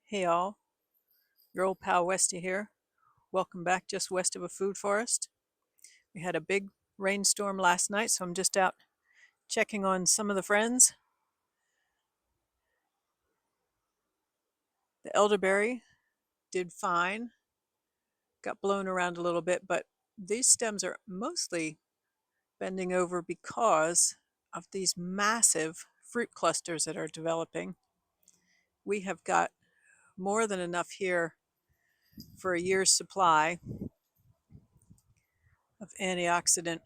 Hey all, your old pal Westy here. Welcome back just west of a food forest. We had a big rainstorm last night, so I'm just out checking on some of the friends. The elderberry did fine, got blown around a little bit, but these stems are mostly bending over because of these massive fruit clusters that are developing. We have got more than enough here for a year's supply of antioxidant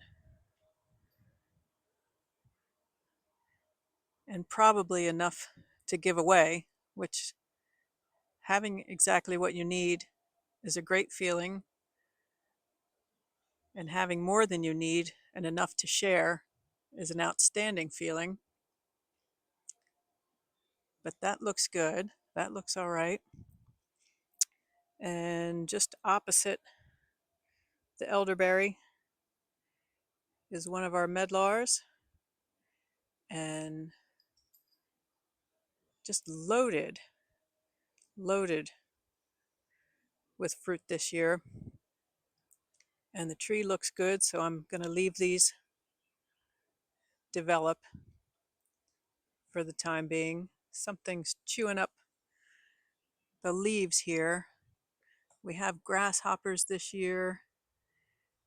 and probably enough to give away, which having exactly what you need is a great feeling, and having more than you need and enough to share is an outstanding feeling. But that looks good. That looks all right. And just opposite the elderberry is one of our medlars, and just loaded with fruit this year. And the tree looks good, so I'm going to leave these develop for the time being. Something's chewing up the leaves here. We have grasshoppers this year,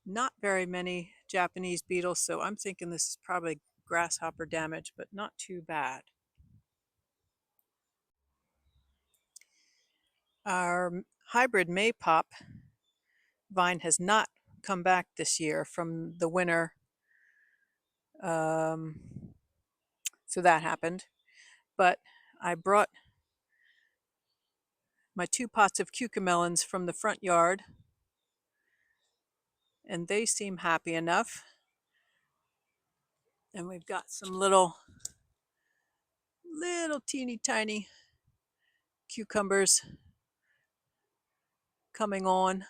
not very many Japanese beetles, so I'm thinking this is probably grasshopper damage, but not too bad. Our hybrid Maypop vine has not come back this year from the winter, um, so that happened. But I brought my 2 pots of cucamelons from the front yard, and they seem happy enough. And we've got some little teeny tiny cucumbers coming on,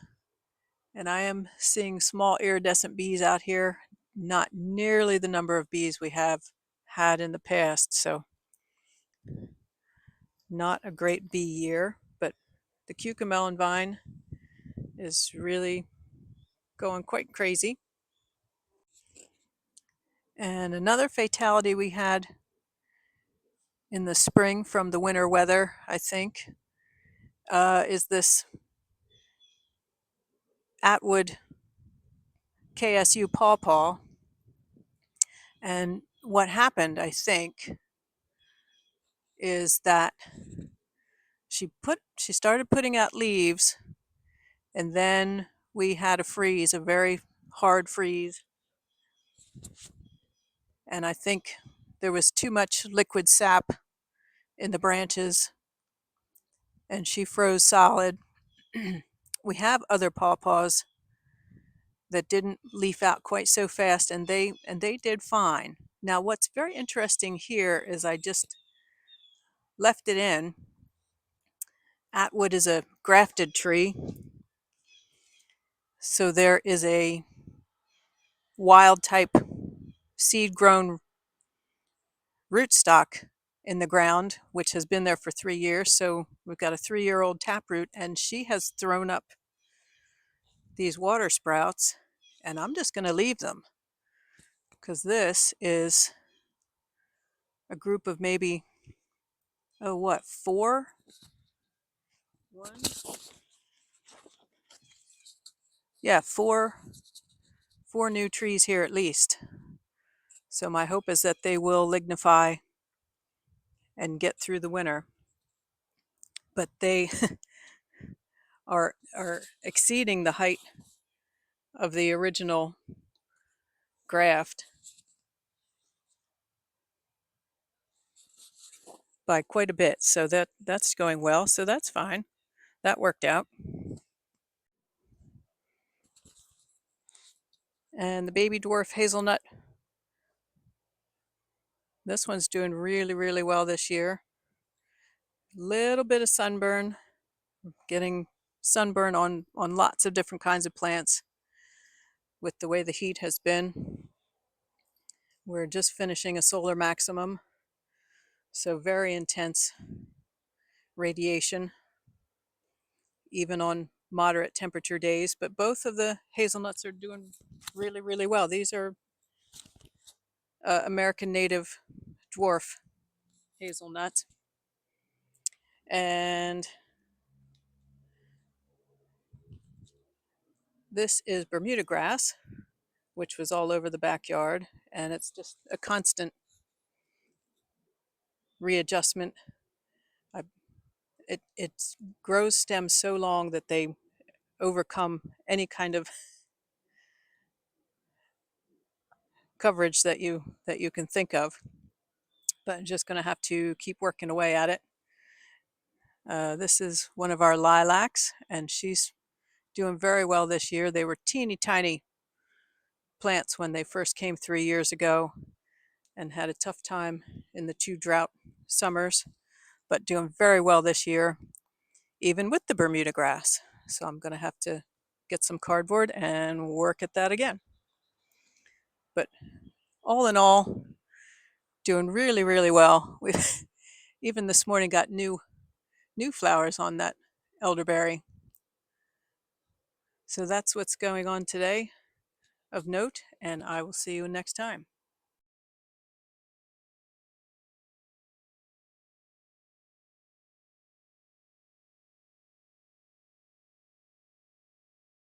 and I am seeing small iridescent bees out here, not nearly the number of bees we have had in the past, so not a great bee year, but the cucamelon vine is really going quite crazy. And another fatality we had in the spring from the winter weather, I think, is this Atwood KSU pawpaw. And what happened, I think, is that she started putting out leaves, and then we had a freeze, a very hard freeze. And I think there was too much liquid sap in the branches, and she froze solid. We have other pawpaws that didn't leaf out quite so fast, and they did fine. Now, what's very interesting here is I just left it in. Atwood is a grafted tree, so there is a wild type seed grown rootstock in the ground, which has been there for 3 years. So we've got a 3-year-old taproot, and she has thrown up these water sprouts, and I'm just going to leave them because this is a group of maybe, oh, what, four? One? Yeah, four new trees here at least. So my hope is that they will lignify and get through the winter. But they are exceeding the height of the original graft by quite a bit. So that's going well. So that's fine. That worked out. And the baby dwarf hazelnut, this one's doing really, really well this year. Little bit of sunburn, getting sunburn on lots of different kinds of plants with the way the heat has been. We're just finishing a solar maximum, so very intense radiation. even on moderate temperature days. But both of the hazelnuts are doing really, really well. These are American native dwarf hazelnuts. And this is Bermuda grass, which was all over the backyard. And it's just a constant readjustment. It grows stems so long that they overcome any kind of coverage that you can think of. But I'm just going to have to keep working away at it. This is one of our lilacs, and she's doing very well this year. They were teeny tiny plants when they first came 3 years ago and had a tough time in the 2 drought summers, but doing very well this year, even with the Bermuda grass. So I'm going to have to get some cardboard and work at that again. But all in all, doing really, really well. We even this morning got new flowers on that elderberry. So that's what's going on today of note, and I will see you next time.